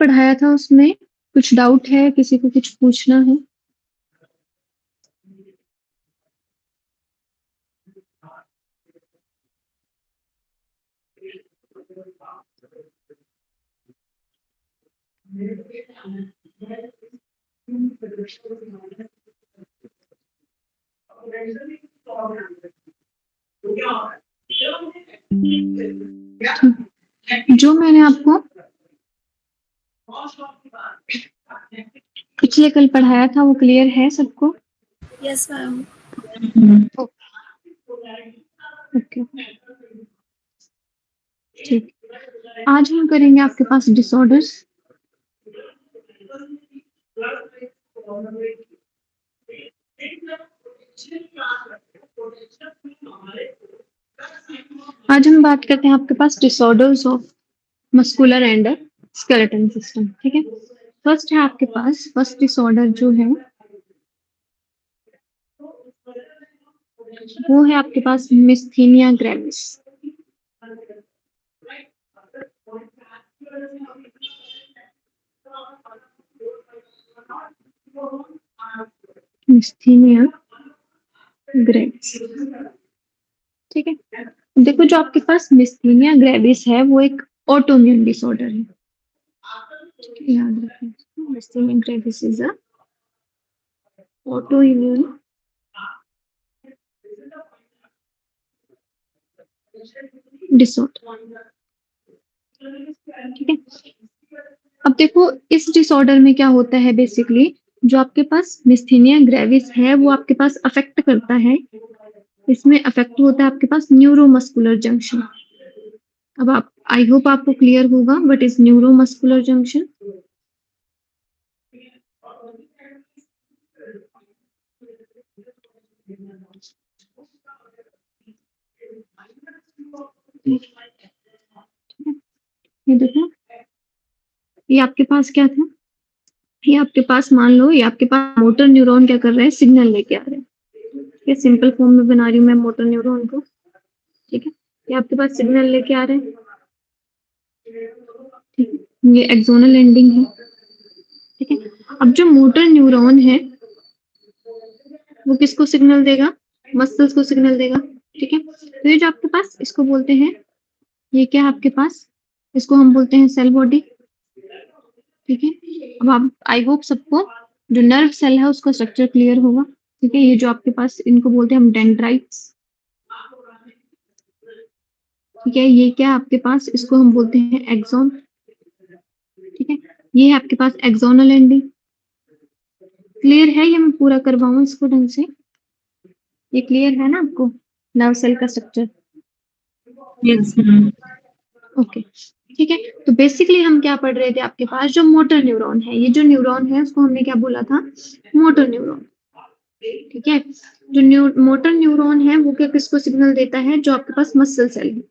पढ़ाया था उसमें कुछ डाउट है, किसी को कुछ पूछना है? जो मैंने आपको पिछले कल पढ़ाया था वो क्लियर है सबको? Yes ma'am. ओके, ठीक। आज हम करेंगे आपके पास डिसऑर्डर्स। आज हम बात करते हैं आपके पास disorders of muscular and skeleton system. ठीक है, फर्स्ट है आपके पास, फर्स्ट डिसऑर्डर जो है वो है आपके पास मिस्थीनिया ग्रेविस। मिस्थीनिया ग्रेविस, ठीक है। देखो जो आपके पास मिस्थीनिया ग्रेविस है वो एक ऑटोइम्यून डिसऑर्डर है, याद रखें। Myasthenia gravis is a autoimmune disorder, ठीक है। अब देखो इस डिसऑर्डर में क्या होता है, बेसिकली जो आपके पास मिस्थीनिया ग्रेविस है वो आपके पास अफेक्ट करता है, इसमें अफेक्ट होता है आपके पास न्यूरोमस्कुलर जंक्शन। अब आप, आई होप आपको क्लियर होगा व्हाट इज न्यूरोमस्कुलर जंक्शन। ये देखो, ये आपके पास क्या था, ये आपके पास मान लो ये आपके पास मोटर न्यूरॉन क्या कर रहे हैं, सिग्नल लेके आ रहे हैं। ये सिंपल फॉर्म में बना रही हूँ मैं मोटर न्यूरॉन को, ठीक है। ये आपके पास सिग्नल लेके आ रहे हैं, ठीक है। ये एक्सोनल एंडिंग है, ठीक है। अब जो मोटर न्यूरॉन है वो किसको सिग्नल देगा, मसल्स को सिग्नल देगा, ठीक है। तो ये जो आपके पास, इसको बोलते हैं, ये क्या है आपके पास, इसको हम बोलते हैं सेल बॉडी, ठीक है। अब आप, आई होप सबको जो नर्व सेल है उसका स्ट्रक्चर क्लियर होगा, ठीक है। ये जो आपके पास, इनको बोलते हैं हम डेंड्राइट्स, ठीक है। ये क्या है आपके पास, इसको हम बोलते हैं एक्सॉन, ठीक है। ये है आपके पास एक्सोनल एंडिंग। क्लियर है, ये मैं पूरा करवाऊं इसको ढंग से, ये क्लियर है ना आपको नर्व सेल का स्ट्रक्चर? Yes ma'am. ओके, ठीक है। तो बेसिकली हम क्या पढ़ रहे थे, आपके पास जो मोटर न्यूरॉन है, ये जो न्यूरॉन है उसको हमने क्या बोला था, मोटर न्यूरॉन, ठीक है। जो मोटर न्यूरॉन है वो क्या, किसको सिग्नल देता है, जो आपके पास मसल सेल है,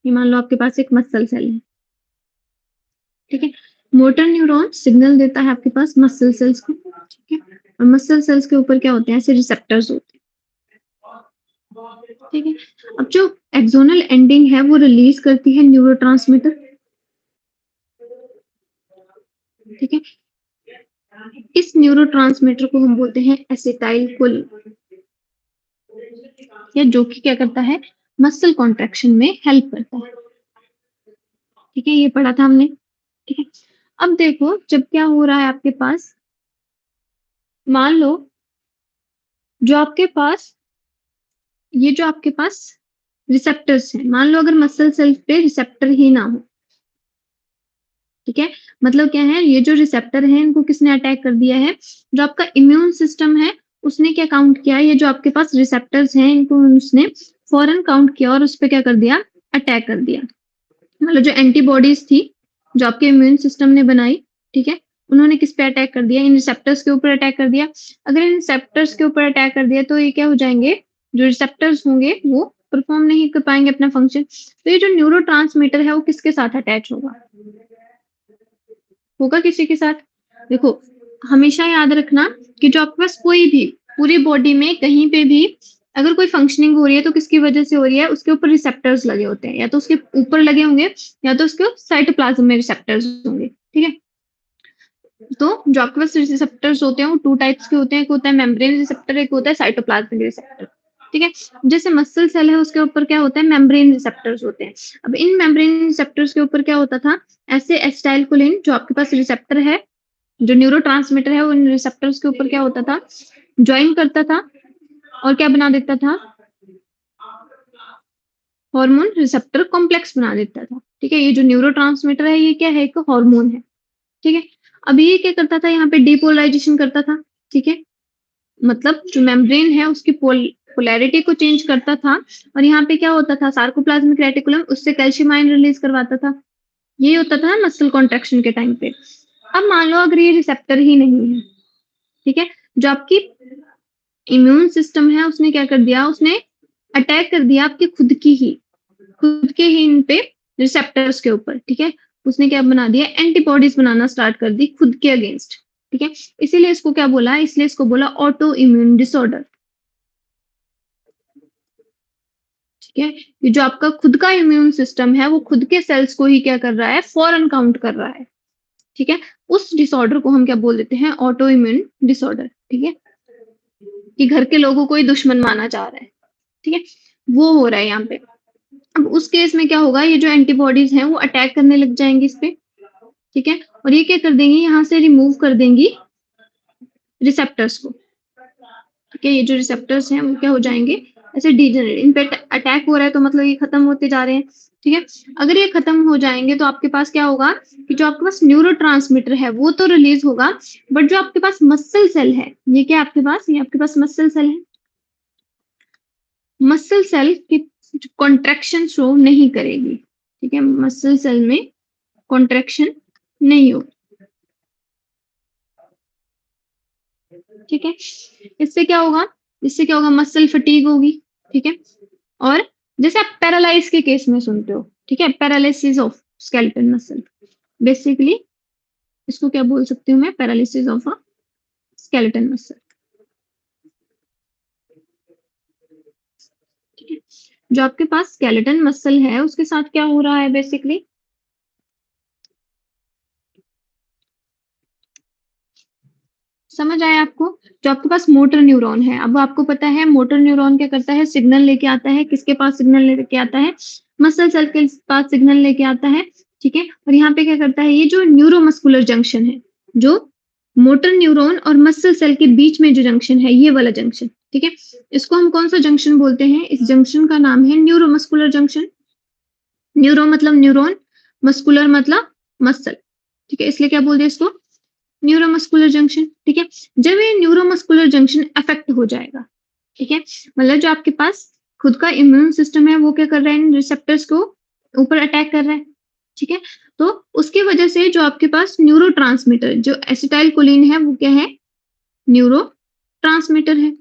ये मान लो आपके पास एक मसल सेल है, ठीक है। मोटर न्यूरॉन सिग्नल देता है आपके पास मसल सेल्स को, ठीक है। और मसल सेल्स के ऊपर क्या होते हैं, ऐसे रिसेप्टर्स होते हैं, ठीक है। अब जो एक्सोनल एंडिंग है वो रिलीज करती है न्यूरोट्रांसमीटर, ठीक है। इस न्यूरोट्रांसमीटर को हम बोलते हैं एसिटाइल कोलिन, या जो कि क्या करता है, मसल कॉन्ट्रैक्शन में हेल्प करता है, ठीक है। ये पढ़ा था हमने, ठीक है। अब देखो जब क्या हो रहा है आपके पास, मान लो जो आपके पास, ये जो आपके पास रिसेप्टर्स हैं, मान लो अगर मसल सेल पे रिसेप्टर ही ना हो, ठीक है। मतलब क्या है, ये जो रिसेप्टर है इनको किसने अटैक कर दिया है, जो आपका इम्यून सिस्टम है उसने क्या काउंट किया, ये जो आपके पास रिसेप्टर्स हैं इनको उसने फौरन काउंट किया और उस पर क्या कर दिया, अटैक कर दिया। मतलब जो एंटीबॉडीज थी जो आपके इम्यून सिस्टम ने बनाई, ठीक है, उन्होंने किस पे अटैक कर दिया, इन रिसेप्टर्स के ऊपर अटैक कर दिया। अगर इन रिसेप्टर्स के ऊपर अटैक कर दिया तो ये क्या हो जाएंगे, जो रिसेप्टर्स होंगे वो परफॉर्म नहीं कर पाएंगे अपना फंक्शन। तो ये जो न्यूरोट्रांसमीटर है वो किसके साथ अटैच होगा, होगा किसी के साथ। देखो हमेशा याद रखना कि जो आपके पास कोई भी पूरी बॉडी में कहीं पे भी अगर कोई फंक्शनिंग हो रही है तो किसकी वजह से हो रही है, उसके ऊपर रिसेप्टर्स लगे होते हैं, या तो उसके ऊपर लगे होंगे या तो उसके साइटोप्लाज्म में रिसेप्टर्स होंगे, ठीक है। तो जो आपके पास रिसेप्टर्स होते हैं वो 2 टाइप्स के होते हैं, एक होता है मेम्ब्रेन रिसेप्टर, एक होता है साइटोप्लाज्मिक रिसेप्टर। ठीक है? जैसे मसल सेल है उसके ऊपर क्या होता है, मेम्ब्रेन रिसेप्टर्स होते हैं। अब इन मेम्ब्रेन रिसेप्टर्स के ऊपर क्या होता था, ऐसे एसिटाइलकोलिन जो आपके पास रिसेप्टर है, जो न्यूरोट्रांसमीटर है, उन रिसेप्टर्स के ऊपर क्या होता था, जॉइन करता था और क्या बना देता था, हार्मोन रिसेप्टर कॉम्प्लेक्स बना देता था। ठीक है? ये जो न्यूरोट्रांसमीटर है ये क्या है, एक हार्मोन है। ठीक है? अब ये क्या करता था, यहाँ पे डिपोलराइजेशन करता था। ठीक है? मतलब जो मेम्ब्रेन है उसकी पोलैरिटी को चेंज करता था और यहाँ पे क्या होता था, सार्कोप्लाज्मिक रेटिकुलम उससे कैल्शियम आयन रिलीज करवाता था। ये होता था मसल कॉन्ट्रैक्शन के टाइम पे। अब मान लो अगर ये रिसेप्टर ही नहीं है, ठीक है, जो आपकी इम्यून सिस्टम है उसने क्या कर दिया, उसने अटैक कर दिया आपकी खुद के ही इन पे रिसेप्टर्स के ऊपर। ठीक है? उसने क्या बना दिया, एंटीबॉडीज बनाना स्टार्ट कर दी खुद के अगेंस्ट। ठीक है? इसीलिए इसको क्या बोला, इसलिए इसको बोला ऑटो इम्यून डिसऑर्डर। ठीक है? ये जो आपका खुद का इम्यून सिस्टम है वो खुद के सेल्स को ही क्या कर रहा है, फॉरन काउंट कर रहा है। ठीक है? उस डिसऑर्डर को हम क्या बोल देते हैं, ऑटो इम्यून डिसऑर्डर। ठीक है? कि घर के लोगों को ही दुश्मन माना जा रहा है। ठीक है? वो हो रहा है यहाँ पे। अब उस केस में क्या होगा, ये जो एंटीबॉडीज हैं वो अटैक करने लग जाएंगी इस पे। ठीक है? और ये क्या कर देंगी, यहाँ से रिमूव कर देंगी रिसेप्टर्स को। ठीक है? ये जो रिसेप्टर्स हैं वो क्या हो जाएंगे, ऐसे डिजेनरेट, इन पे अटैक हो रहा है तो मतलब ये खत्म होते जा रहे हैं। ठीक है? अगर ये खत्म हो जाएंगे तो आपके पास क्या होगा कि जो आपके पास न्यूरोट्रांसमीटर है वो तो रिलीज होगा, बट जो आपके पास मसल सेल है, ये क्या आपके पास, ये आपके पास मसल सेल है, मसल सेल की कॉन्ट्रैक्शन शो नहीं करेगी। ठीक है? मसल सेल में कॉन्ट्रैक्शन नहीं होगी। ठीक है? इससे क्या होगा, मसल फटीग होगी। ठीक है? और जैसे आप पैरालाइज के केस में सुनते हो, ठीक है, paralysis of skeletal muscle, basically इसको क्या बोल सकती हूँ मैं, paralysis of a skeletal muscle. ठीक है? जो आपके पास स्केलेटन मसल है उसके साथ क्या हो रहा है बेसिकली, समझ आया आपको? जो आपके पास मोटर न्यूरॉन है, अब आपको पता है मोटर न्यूरॉन क्या करता है, सिग्नल लेके आता है, किसके पास सिग्नल लेके आता है, मसल सेल के पास सिग्नल लेके आता है। ठीक है? और यहाँ पे क्या करता है, ये जो न्यूरोमस्कुलर जंक्शन है, जो मोटर न्यूरॉन और मसल सेल के बीच में जो जंक्शन है, ये वाला जंक्शन। ठीक है? इसको हम कौन सा जंक्शन बोलते हैं, इस जंक्शन का नाम है न्यूरोमस्कुलर जंक्शन। न्यूरो मतलब न्यूरॉन, मस्कुलर मतलब मसल। ठीक है? इसलिए क्या बोलते हैं इसको, न्यूरोमस्कुलर जंक्शन। ठीक है? जब ये न्यूरोमस्कुलर जंक्शन अफेक्ट हो जाएगा, ठीक है, मतलब जो आपके पास खुद का इम्यून सिस्टम है वो क्या कर रहा है, इन रिसेप्टर्स को ऊपर अटैक कर रहा है। ठीक है? तो उसकी वजह से जो आपके पास न्यूरोट्रांसमीटर जो एसिटाइल कोलिन है वो क्या है, न्यूरो ट्रांसमीटर है।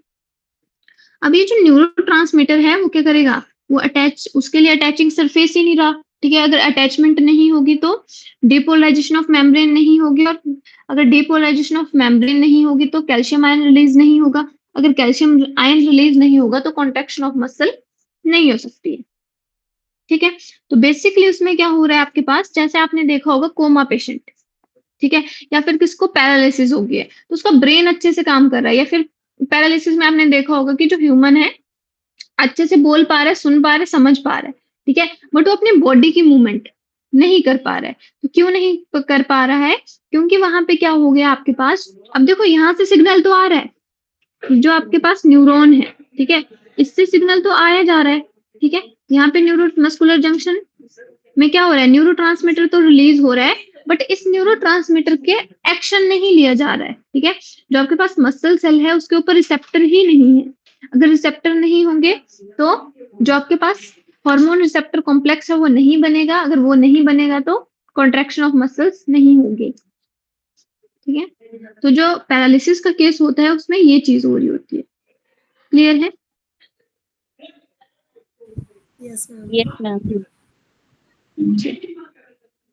अब ये जो न्यूरोट्रांसमीटर है वो क्या करेगा, वो अटैच, उसके लिए अटैचिंग सरफेस ही नहीं रहा। ठीक है? अगर अटैचमेंट नहीं होगी तो डिपोलराइजेशन ऑफ मेम्ब्रेन नहीं होगी, और अगर डिपोलराइजेशन ऑफ मेम्ब्रेन नहीं होगी तो कैल्शियम आयन रिलीज नहीं होगा। अगर कैल्शियम आयन रिलीज नहीं होगा तो कॉन्ट्रैक्शन ऑफ मसल नहीं हो सकती है। ठीक है? तो बेसिकली उसमें क्या हो रहा है आपके पास, जैसे आपने देखा होगा कोमा पेशेंट, ठीक है, या फिर किसको पैरालिसिस हो गया है तो उसका ब्रेन अच्छे से काम कर रहा है, या फिर पैरालिसिस में आपने देखा होगा कि जो ह्यूमन है अच्छे से बोल पा रहा है, सुन पा रहा है, समझ पा रहा है, ठीक है, बट वो अपनी बॉडी की मूवमेंट नहीं कर पा रहा है। तो क्यों नहीं कर पा रहा है, क्योंकि वहां पे क्या हो गया आपके पास, अब देखो यहाँ से सिग्नल तो आ रहा है, जो आपके पास न्यूरॉन है, ठीक है, इससे सिग्नल तो आया जा रहा है। ठीक है? यहाँ पे न्यूरो मस्कुलर जंक्शन में क्या हो रहा है, न्यूरोट्रांसमीटर तो रिलीज हो रहा है, बट इस न्यूरोट्रांसमीटर के एक्शन नहीं लिया जा रहा है। ठीक है? जो आपके पास मसल सेल है उसके ऊपर रिसेप्टर ही नहीं है। अगर रिसेप्टर नहीं होंगे तो जो आपके पास हार्मोन रिसेप्टर कॉम्प्लेक्स है वो नहीं बनेगा, अगर वो नहीं बनेगा तो कॉन्ट्रैक्शन ऑफ मसल्स नहीं होगी। ठीक है? तो जो पैरालिसिस का केस होता है उसमें ये चीज हो रही होती है। क्लियर है? Yes, ma'am. Yes, ma'am.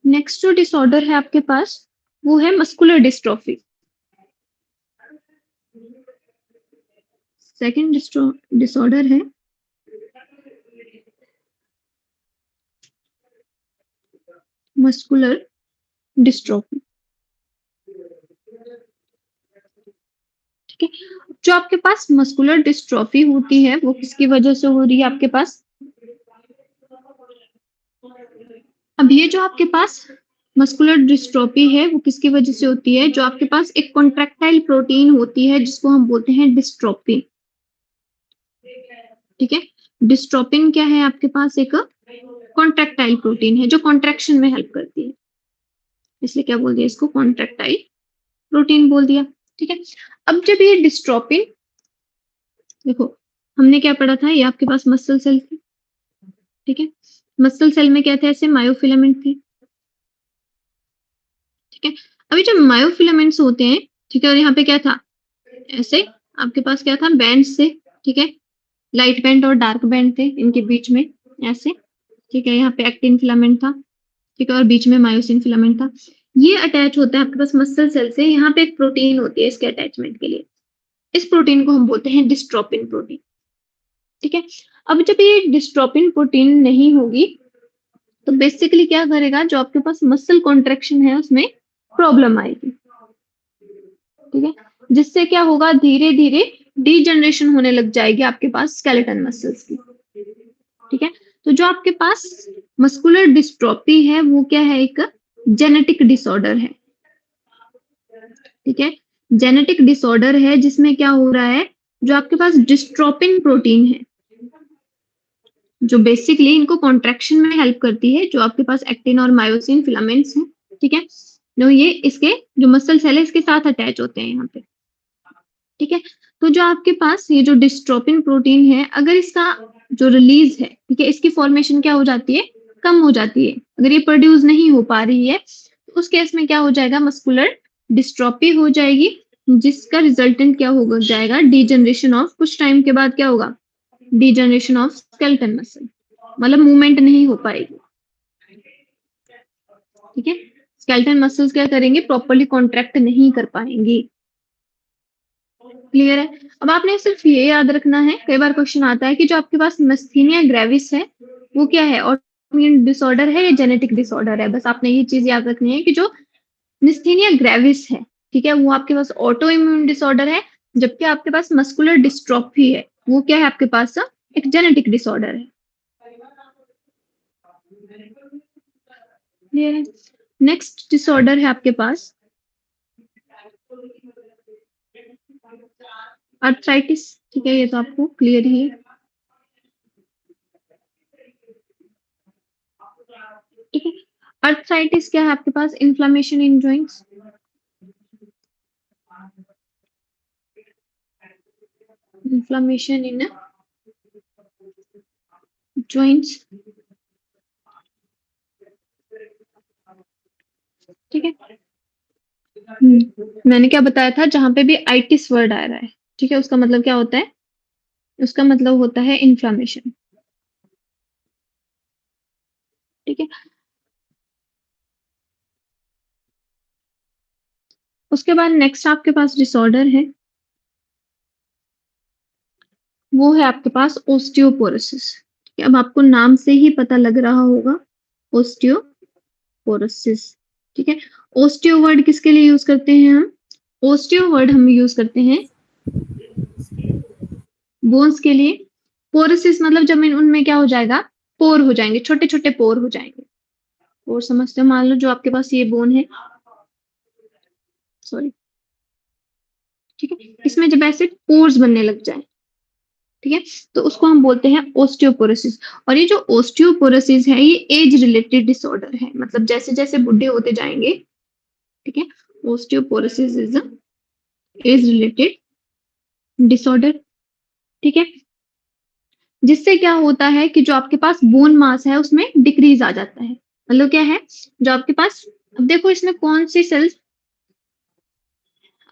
Next जो डिसऑर्डर है आपके पास वो है मस्कुलर डिस्ट्रोफी। सेकंड डिसऑर्डर है मस्कुलर डिस्ट्रोफी। ठीक है। जो आपके पास मस्कुलर डिस्ट्रॉफी होती है वो किसकी वजह से हो रही है आपके पास? अब ये जो आपके पास मस्कुलर डिस्ट्रोफी है वो किसकी वजह से होती है? जो आपके पास एक कॉन्ट्रैक्टाइल प्रोटीन होती है जिसको हम बोलते हैं डिस्ट्रोफिन। ठीक है। डिस्ट्रोफिन क्या है आपके पास? एक कॉन्ट्रैक्टाइल प्रोटीन है जो कॉन्ट्रैक्शन में हेल्प करती है, इसलिए क्या बोल दिया इसको? कॉन्ट्रैक्टाइल प्रोटीन बोल दिया। ठीक है। अब जब ये डिस्ट्रोफिन, देखो हमने क्या पढ़ा था, ये आपके पास मसल सेल थे। ठीक है। मसल सेल में क्या थे? ऐसे मायोफिलामेंट थे। ठीक है। अभी जब मायोफिलामेंट्स होते हैं, ठीक है, और यहाँ पे क्या था? ऐसे आपके पास क्या था? बैंड्स थे। ठीक है। लाइट बैंड और डार्क बैंड थे इनके बीच में, ऐसे। ठीक है। यहाँ पे एक्टिन फिलामेंट था। ठीक है। और बीच में मायोसिन फिलामेंट था। ये अटैच होता है आपके पास मसल सेल से। यहाँ पे एक प्रोटीन होती है इसके अटैचमेंट के लिए। इस प्रोटीन को हम बोलते हैं डिस्ट्रोफिन प्रोटीन। ठीक है। अब जब ये डिस्ट्रोफिन प्रोटीन नहीं होगी तो बेसिकली क्या करेगा? जो आपके पास मसल कॉन्ट्रैक्शन है उसमें प्रॉब्लम आएगी। ठीक है। जिससे क्या होगा? धीरे धीरे डीजनरेशन होने लग जाएगी आपके पास स्केलेटन मसल्स की। ठीक है। तो जो आपके पास मस्कुलर डिस्ट्रोफी है वो क्या है? एक जेनेटिक डिसऑर्डर है। ठीक है। जेनेटिक डिसऑर्डर है जिसमें क्या हो रहा है? जो आपके पास डिस्ट्रोफिन प्रोटीन है जो बेसिकली इनको कॉन्ट्रैक्शन में हेल्प करती है, जो आपके पास एक्टिन और मायोसिन फिलामेंट्स हैं। ठीक है। तो ये इसके जो मसल सेल है इसके साथ अटैच होते हैं यहाँ पे। ठीक है। तो जो आपके पास ये जो डिस्ट्रोफिन प्रोटीन है, अगर इसका जो रिलीज है, ठीक है, इसकी फॉर्मेशन क्या हो जाती है? कम हो जाती है। अगर ये प्रोड्यूस नहीं हो पा रही है तो उस केस में क्या हो जाएगा? मस्कुलर डिस्ट्रोफी हो जाएगी, जिसका रिजल्टेंट क्या हो जाएगा? डीजनरेशन ऑफ, कुछ टाइम के बाद क्या होगा? डीजनरेशन ऑफ स्केलेटन मसल, मतलब मूवमेंट नहीं हो पाएगी। ठीक है। स्केलेटन मसल्स क्या करेंगे? प्रॉपर्ली कॉन्ट्रैक्ट नहीं कर पाएंगी। क्लियर है? अब आपने सिर्फ ये याद रखना है, कई बार क्वेश्चन आता है कि जो आपके पास मस्थीनिया ग्रेविस है वो क्या है? ऑटोइम्यून डिसऑर्डर है या जेनेटिक डिसऑर्डर है? बस आपने ये चीज याद रखनी है कि जो मिस्थीनिया ग्रेविस है, ठीक है, वो आपके पास ऑटो इम्यून डिसऑर्डर है, जबकि आपके पास मस्कुलर डिस्ट्रोफी है वो क्या है आपके पास? एक जेनेटिक डिसऑर्डर है। ये नेक्स्ट डिसऑर्डर है आपके पास आर्थराइटिस। ठीक है। ये तो आपको क्लियर ही है। ठीक है। आर्थराइटिस क्या है आपके पास? Inflammation in joints. Inflammation in joints. ठीक है। मैंने क्या बताया था? जहां पे भी आइटिस वर्ड आ रहा है, ठीक है, उसका मतलब क्या होता है? उसका मतलब होता है इन्फ्लामेशन। ठीक है। उसके बाद नेक्स्ट आपके पास डिसऑर्डर है, वो है आपके पास ओस्टियोपोरोसिस। ठीक है। अब आपको नाम से ही पता लग रहा होगा, ओस्टियोपोरोसिस। ठीक है। ओस्टियो वर्ड किसके लिए यूज करते हैं हम? ओस्टियो वर्ड हम यूज करते हैं बोन्स के लिए। पोरोसिस मतलब जब उनमें क्या हो जाएगा? पोर हो जाएंगे, छोटे छोटे पोर हो जाएंगे। पोर समझते हो? मान लो जो आपके पास ये बोन है, सॉरी, ठीक है, इसमें जब ऐसे पोर्स बनने लग जाए, ठीक है, तो उसको हम बोलते हैं ओस्टियोपोरोसिस। और ये जो ओस्टियोपोरोसिस है ये एज रिलेटेड डिसऑर्डर है, मतलब जैसे जैसे बुढ़े होते जाएंगे, ठीक है, osteoporosis is age related disorder. ठीक है। जिससे क्या होता है कि जो आपके पास बोन मास है उसमें डिक्रीज आ जाता है। मतलब क्या है? जो आपके पास, अब देखो इसमें कौन सी सेल्स,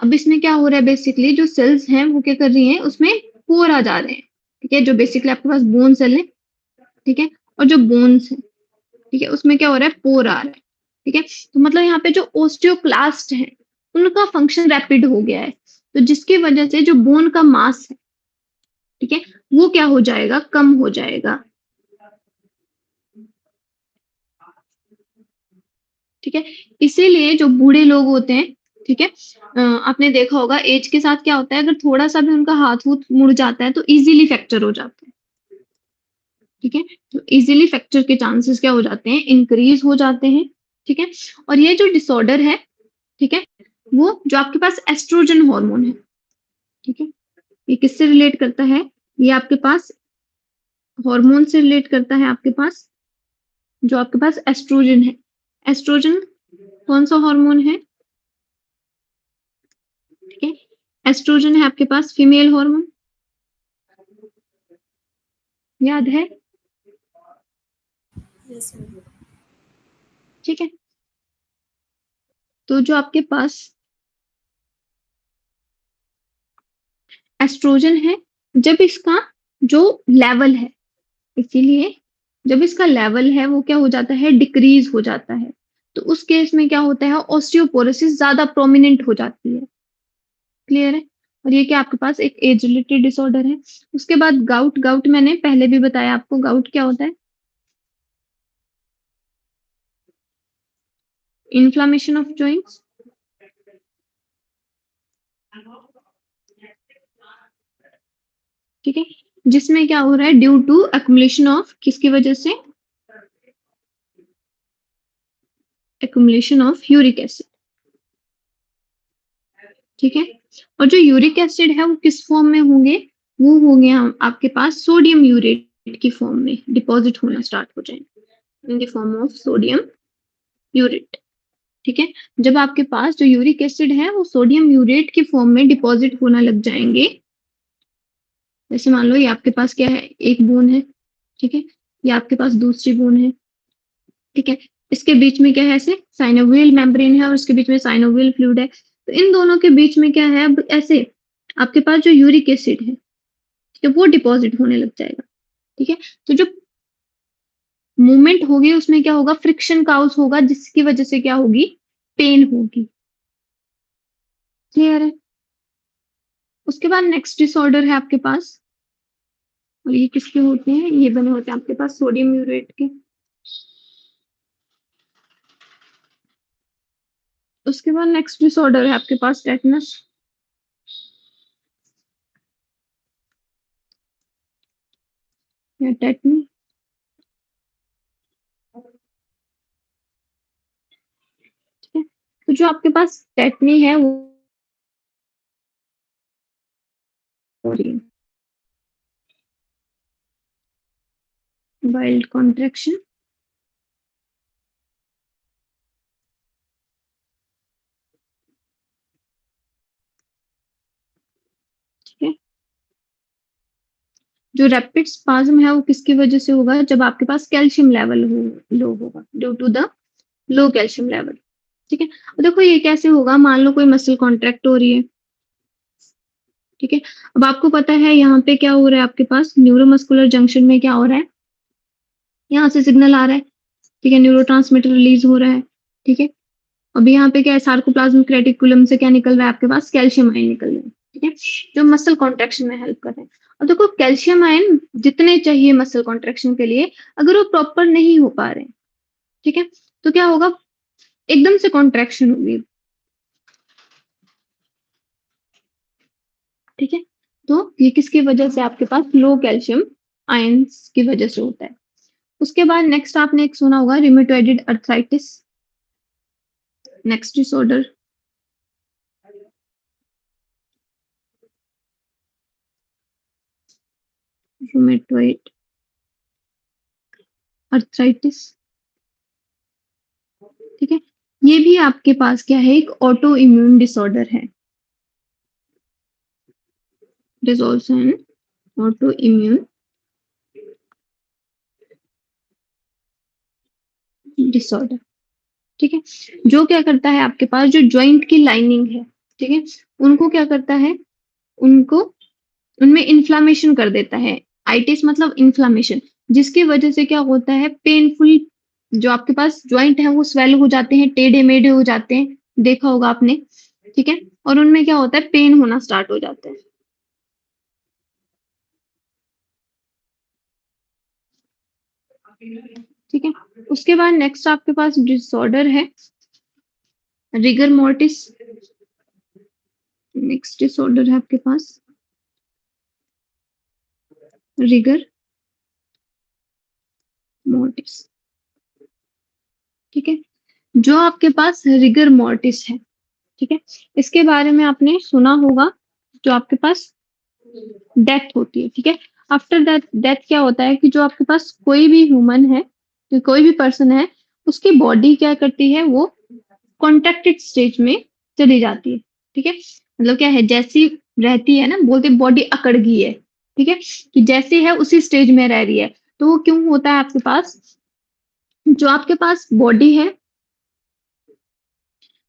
अब इसमें क्या हो रहा है? बेसिकली जो सेल्स हैं वो क्या कर रही हैं? उसमें पोर आ जा रहे हैं। ठीक है। जो बेसिकली आपके पास बोन सेल है, ठीक है, और जो बोन्स है, ठीक है, उसमें क्या हो रहा है? पोर आ रहा है। ठीक है। तो मतलब यहाँ पे जो ओस्टियोक्लास्ट है उनका फंक्शन रैपिड हो गया है, तो जिसकी वजह से जो बोन का मास है, ठीक है, वो क्या हो जाएगा? कम हो जाएगा। ठीक है। इसीलिए जो बूढ़े लोग होते हैं ठीक है। आपने देखा होगा एज के साथ क्या होता है, अगर थोड़ा-सा भी उनका हाथ-हूथ मुड़ जाता है तो ईज़िली फ्रैक्चर हो जाता है। ठीक है? तो ईज़िली फ्रैक्चर के चांसेस क्या हो जाते हैं, इंक्रीज़ हो जाते हैं। ठीक है? और ये जो डिसऑर्डर है, ठीक है? वो जो आपके पास एस्ट्रोजन हार्मोन है, ठीक है? ये किससे रिलेट करता है? ये आपके पास हार्मोन से रिलेट करता है आपके पास, जो आपके पास एस्ट्रोजन है। एस्ट्रोजन कौन-सा हार्मोन है? ठीक है? एस्ट्रोजन है आपके पास फीमेल हार्मोन, याद है? Yes, ma'am. ठीक है? तो जो आपके पास एस्ट्रोजन है, जब इसका जो लेवल है, इसीलिए जब इसका लेवल है वो क्या हो जाता है, डिक्रीज हो जाता है। तो उस केस में क्या होता है, ऑस्टियोपोरोसिस ज्यादा प्रोमिनेंट हो जाती है। क्लियर है? और ये क्या आपके पास एक एज रिलेटेड डिसऑर्डर है। उसके बाद गाउट, गाउट मैंने पहले भी बताया आपको, गाउट क्या होता है, इन्फ्लामेशन ऑफ जॉइंट्स। ठीक है, जिसमें क्या हो रहा है, ड्यू टू एक्युमुलेशन ऑफ, किसकी वजह से, एक्युमुलेशन ऑफ यूरिक एसिड। ठीक है, और जो यूरिक एसिड है वो किस फॉर्म में होंगे, वो होंगे आपके पास सोडियम यूरेट की फॉर्म में डिपॉजिट होना स्टार्ट हो जाएंगे, in the form of sodium urate. ठीक है, जब आपके पास जो यूरिक एसिड है वो सोडियम यूरेट की फॉर्म में डिपॉजिट होना लग जाएंगे, जैसे मान लो ये आपके पास क्या है, एक बोन है, ठीक है, ये आपके पास दूसरी बोन है, ठीक है, इसके बीच में क्या है, ऐसे साइनोवियल मेम्ब्रेन है और उसके बीच में साइनोवियल फ्लूइड है। तो इन दोनों के बीच में क्या है, अब ऐसे आपके पास जो यूरिक एसिड है, ठीक है, वो डिपॉजिट होने लग जाएगा। ठीक है, तो जो मूवमेंट होगी उसमें क्या होगा, फ्रिक्शन काउस होगा, जिसकी वजह से क्या होगी, पेन होगी। क्लियर है? उसके बाद नेक्स्ट डिसऑर्डर है आपके पास, और ये किसके होते हैं, ये बने होते हैं आपके पास सोडियम यूरेट के। उसके बाद नेक्स्ट डिसऑर्डर है आपके पास टेटनस। या टेटनी। ठीक है, तो जो आपके पास टेटनी है वो हो रही है वाइल्ड कॉन्ट्रैक्शन। ठीक है, जो रैपिड स्पाज्म है वो किसकी वजह से होगा, जब आपके पास कैल्शियम लेवल हो लो होगा, due to the low calcium level. ठीक है, अब देखो ये कैसे होगा, मान लो कोई मसल कॉन्ट्रैक्ट हो रही है, ठीक है, अब आपको पता है यहाँ पे क्या हो रहा है, आपके पास न्यूरोमस्कुलर जंक्शन में क्या हो रहा है, यहाँ से सिग्नल आ रहा है, ठीक है, न्यूरोट्रांसमीटर रिलीज हो रहा है। ठीक है, अभी यहाँ पे क्या है, सार्कोप्लाज्मिक रेटिकुलम से क्या निकल रहा है, आपके पास कैल्शियम आयन निकल रहे हैं। ठीक है, जो मसल कॉन्ट्रैक्शन में हेल्प कर रहे हैं। अब देखो कैल्शियम आयन जितने चाहिए मसल कॉन्ट्रैक्शन के लिए, अगर वो प्रॉपर नहीं हो पा रहे हैं, ठीक है, तो क्या होगा, एकदम से कॉन्ट्रैक्शन होगी। ठीक है, तो ये किसकी वजह से, आपके पास लो कैल्शियम आयंस की वजह से होता है। उसके बाद नेक्स्ट आपने एक सुना होगा, rheumatoid arthritis, next disorder. Rheumatoid arthritis. ठीक है, ये भी आपके पास क्या है, एक ऑटो इम्यून डिसऑर्डर है। It is also an auto immune disorder. ठीक है, जो क्या करता है, आपके पास जो ज्वाइंट की लाइनिंग है, ठीक है, उनको क्या करता है, उनको उनमें इन्फ्लामेशन कर देता है। आइटिस मतलब इन्फ्लामेशन, जिसकी वजह से क्या होता है, पेनफुल, जो आपके पास ज्वाइंट है वो स्वेल हो जाते हैं, टेढ़े मेढ़े हो जाते हैं, देखा होगा आपने। ठीक है, और उनमें क्या होता है, पेन होना स्टार्ट हो जाता है। ठीक है, उसके बाद नेक्स्ट आपके पास डिसऑर्डर है रिगर मोर्टिस। नेक्स्ट डिसऑर्डर है आपके पास रिगर मोर्टिस। ठीक है, जो आपके पास रिगर मोर्टिस है, ठीक है, इसके बारे में आपने सुना होगा, जो आपके पास डेथ होती है, ठीक है। आफ्टर डेथ डेथ क्या होता है कि जो आपके पास कोई भी ह्यूमन है, तो कोई भी पर्सन है, उसकी बॉडी क्या करती है, वो कॉन्ट्रैक्टेड स्टेज में चली जाती है। ठीक है, मतलब क्या है, जैसी रहती है ना, बोलते बॉडी अकड़ गई है। ठीक है, कि जैसे है उसी स्टेज में रह रही है। तो वो क्यों होता है आपके पास, जो आपके पास बॉडी है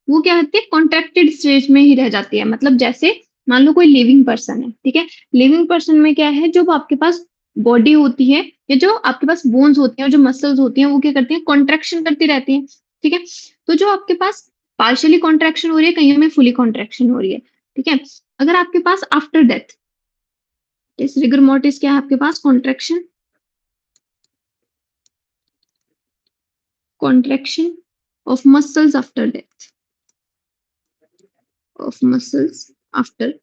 वो क्या होती है, कॉन्ट्रैक्टेड स्टेज में ही रह जाती है। मतलब जैसे मान लो कोई लिविंग पर्सन है, ठीक है, लिविंग पर्सन में क्या है, जो आपके पास बॉडी होती है या जो आपके पास बोन्स होती हैं और जो मसल्स होती हैं, वो क्या करती हैं, कॉन्ट्रैक्शन करती रहती हैं। ठीक है, तो जो आपके पास पार्शियली कॉन्ट्रैक्शन हो रही है, कहीं में फुली कॉन्ट्रैक्शन हो रही है। ठीक है, अगर आपके पास आफ्टर डेथ इस रिगर मोर्टिस क्या है आपके पास, contraction of muscles after death, of muscles after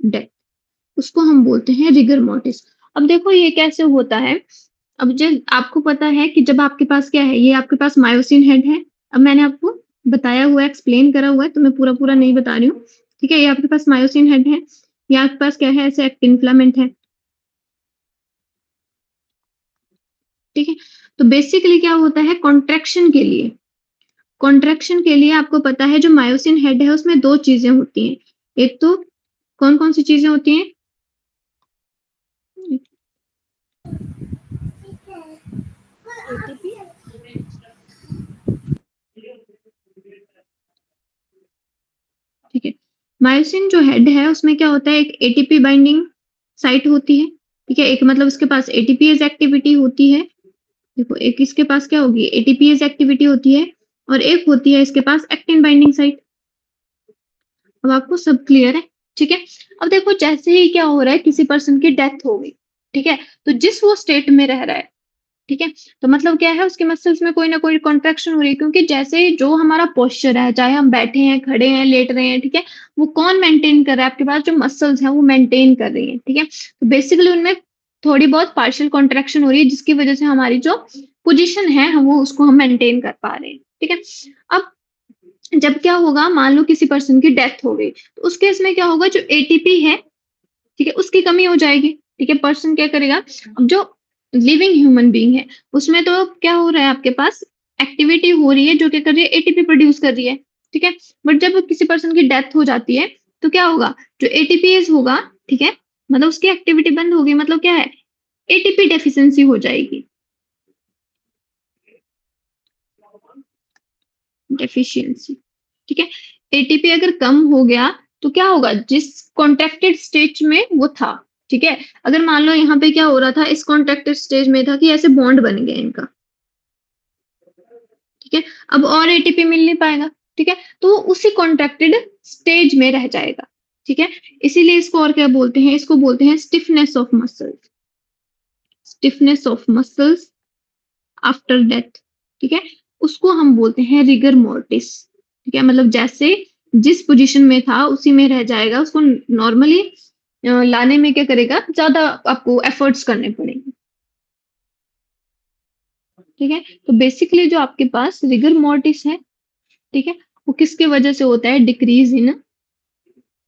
death, उसको हम बोलते हैं रिगर मोर्टिस। अब देखो ये कैसे होता है। अब जब आपको पता है कि जब आपके पास क्या है, ये आपके पास मायोसिन हेड है। अब मैंने आपको बताया हुआ है, एक्सप्लेन करा हुआ है, तो मैं पूरा पूरा नहीं बता रही हूँ। ठीक है, ये आपके पास मायोसिन हेड है, ये आपके पास क्या है, ऐसे एक्टिन फिलामेंट है। ठीक है, तो बेसिकली क्या होता है, कॉन्ट्रैक्शन के लिए आपको पता है, जो मायोसिन हेड है उसमें दो चीजें होती हैं। एक तो कौन कौन सी चीजें होती हैं, एटीपी। ठीक है, मायोसिन जो हेड है उसमें क्या होता है, एक एटीपी बाइंडिंग साइट होती है। ठीक है, एक मतलब उसके पास एटीपीएज एक्टिविटी होती है। देखो एक इसके पास क्या होगी, एटीपीएज एक्टिविटी होती है, और एक होती है इसके पास एक्टिन बाइंडिंग साइट। अब आपको सब क्लियर है। ठीक है, अब देखो जैसे ही क्या हो रहा है, किसी पर्सन की डेथ हो गई, ठीक है, तो जिस वो स्टेट में रह रहा है, ठीक है, तो मतलब क्या है, उसके मसल्स में कोई ना कोई कॉन्ट्रैक्शन हो रही है, क्योंकि जैसे ही जो हमारा पोस्चर है, चाहे हम बैठे हैं, खड़े हैं, लेट रहे हैं, ठीक है, वो कौन मेंटेन कर रहा है, आपके पास जो मसल्स हैं वो मेंटेन कर रही हैं। ठीक है, तो बेसिकली उनमें थोड़ी बहुत पार्शियल कॉन्ट्रैक्शन हो रही है, जिसकी वजह से हमारी जो पोजीशन है हम वो उसको हम मेंटेन कर पा रहे हैं। ठीक है, अब जब क्या होगा, मान लो किसी पर्सन की डेथ हो गई, तो उस केस में क्या होगा, जो एटीपी है, ठीक है, उसकी कमी हो जाएगी। ठीक है, पर्सन क्या करेगा, अब जो लिविंग ह्यूमन बीइंग है उसमें तो क्या हो रहा है, आपके पास एक्टिविटी हो रही है जो क्या कर रही है, एटीपी प्रोड्यूस कर रही है। ठीक है, बट जब किसी पर्सन की डेथ हो जाती है, तो क्या होगा, जो एटीपीज होगा, ठीक है, मतलब उसकी एक्टिविटी बंद होगी, मतलब क्या है, एटीपी डेफिशिएंसी हो जाएगी, डेफिशिएंसी। ठीक है, एटीपी अगर कम हो गया तो क्या होगा, जिस कॉन्ट्रैक्टेड स्टेज में वो था, ठीक है, अगर मान लो यहाँ पे क्या हो रहा था, इस कॉन्ट्रैक्टेड स्टेज में था कि ऐसे बॉन्ड बन गया इनका, ठीक है, अब और एटीपी मिल नहीं पाएगा। ठीक है, तो वो उसी कॉन्ट्रैक्टेड स्टेज में रह जाएगा। ठीक है, इसीलिए इसको और क्या बोलते हैं, इसको बोलते हैं stiffness of muscles, stiffness of muscles after death. ठीक है, उसको हम बोलते हैं रिगर मोर्टिस। ठीक है, मतलब जैसे जिस पोजीशन में था उसी में रह जाएगा, उसको नॉर्मली लाने में क्या करेगा, ज्यादा आपको एफर्ट्स करने पड़ेंगे। ठीक है, तो बेसिकली जो आपके पास रिगर मोर्टिस है, ठीक है, वो किसके वजह से होता है, डिक्रीज इन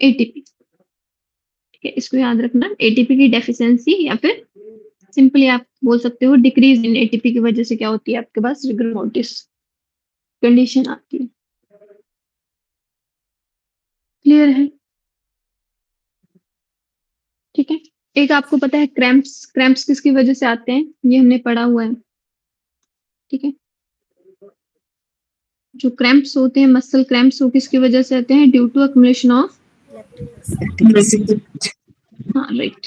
एटीपी। ठीक है, इसको याद रखना, एटीपी की डेफिशिएंसी या फिर सिंपली आप बोल सकते हो डिक्रीज इन एटीपी की वजह से क्या होती है, आपके पास रिगर मोर्टिस कंडीशन आती है। क्लियर है। ठीक है, एक आपको पता है क्रैम्प्स, क्रैम्प्स किसकी वजह से आते हैं, ये हमने पढ़ा हुआ है। ठीक है, जो क्रैम्प्स होते हैं, मसल क्रैम्प्स, वो किसकी वजह से आते हैं, due to accumulation of, lactic acid. हाँ right,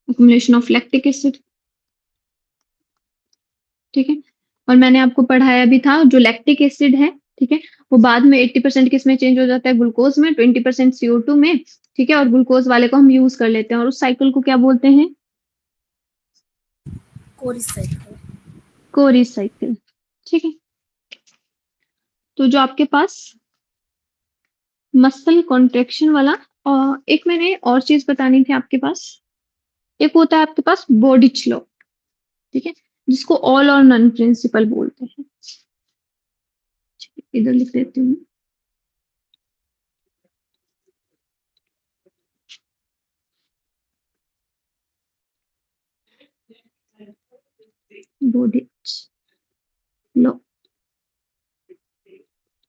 accumulation of lactic acid. ठीक है, और मैंने आपको पढ़ाया भी था, जो लैक्टिक एसिड है, ठीक है, वो बाद में 80% किस में चेंज हो जाता है, ग्लूकोज में, 20% CO2 में। ठीक है, और ग्लूकोज वाले को हम यूज कर लेते हैं, और उस साइकिल को क्या बोलते हैं, कोरिस साइकिल। कोरिस साइकिल। ठीक है, तो जो आपके पास मसल कॉन्ट्रेक्शन वाला। और एक मैंने और चीज बतानी थी आपके पास, एक होता है आपके पास बॉडिच लॉ, ठीक है, जिसको ऑल और नन प्रिंसिपल बोलते हैं। इधर लिख देती हूँ। बॉडिच लॉ,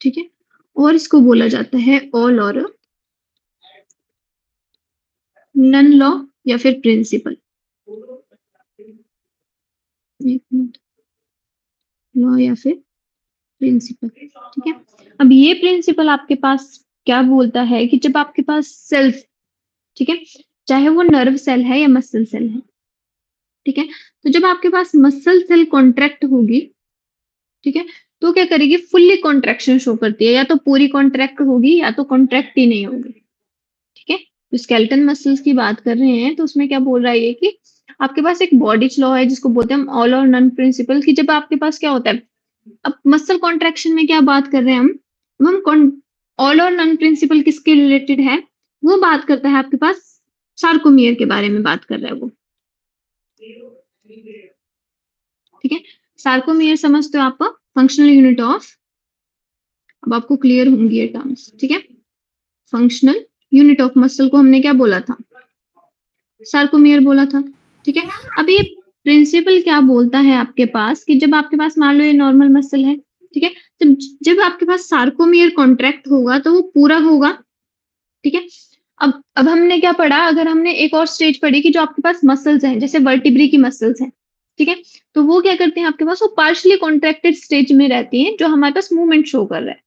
ठीक है, और इसको बोला जाता है ऑल और नन लॉ या फिर प्रिंसिपल। एक मिनट, लॉ या फिर प्रिंसिपल, ठीक है। अब ये प्रिंसिपल आपके पास क्या बोलता है कि जब आपके पास सेल्स, ठीक है, चाहे वो नर्व सेल है या मसल सेल है, ठीक है, तो जब आपके पास मसल सेल कॉन्ट्रैक्ट होगी, ठीक है, तो क्या करेगी, फुल्ली कॉन्ट्रैक्शन शो करती है, या तो पूरी कॉन्ट्रैक्ट होगी या तो कॉन्ट्रैक्ट ही नहीं होगी, ठीक है। तो स्केलेटन मसल्स की बात कर रहे हैं तो उसमें क्या बोल रहा है ये कि आपके पास एक बॉडी लॉ है जिसको बोलते हैं हम ऑल और नन प्रिंसिपल, की जब आपके पास क्या होता है, अब मसल कॉन्ट्रैक्शन में क्या बात कर रहे हैं हम ऑल और नन प्रिंसिपल किसके रिलेटेड है, वो बात करता है आपके पास सार्कोमियर के बारे में बात कर रहा है वो, ठीक है। सार्कोमियर समझते हो आप, फंक्शनल यूनिट ऑफ, अब आपको क्लियर होंगी ये टर्म्स, ठीक है। फंक्शनल यूनिट ऑफ मसल को हमने क्या बोला था, सार्कोमियर बोला था, ठीक है। अब ये प्रिंसिपल क्या बोलता है आपके पास कि जब आपके पास मान लो ये नॉर्मल मसल है, ठीक है, जब जब आपके पास सार्कोमियर कॉन्ट्रैक्ट होगा तो वो पूरा होगा, ठीक है। अब हमने क्या पढ़ा, अगर हमने एक और स्टेज पढ़ी कि जो आपके पास मसल्स हैं जैसे वर्टिब्री की मसल्स हैं, ठीक है, तो वो क्या करते हैं आपके पास, वो पार्शियली कॉन्ट्रैक्टेड स्टेज में रहती हैं जो हमारे पास मूवमेंट शो कर रहा है,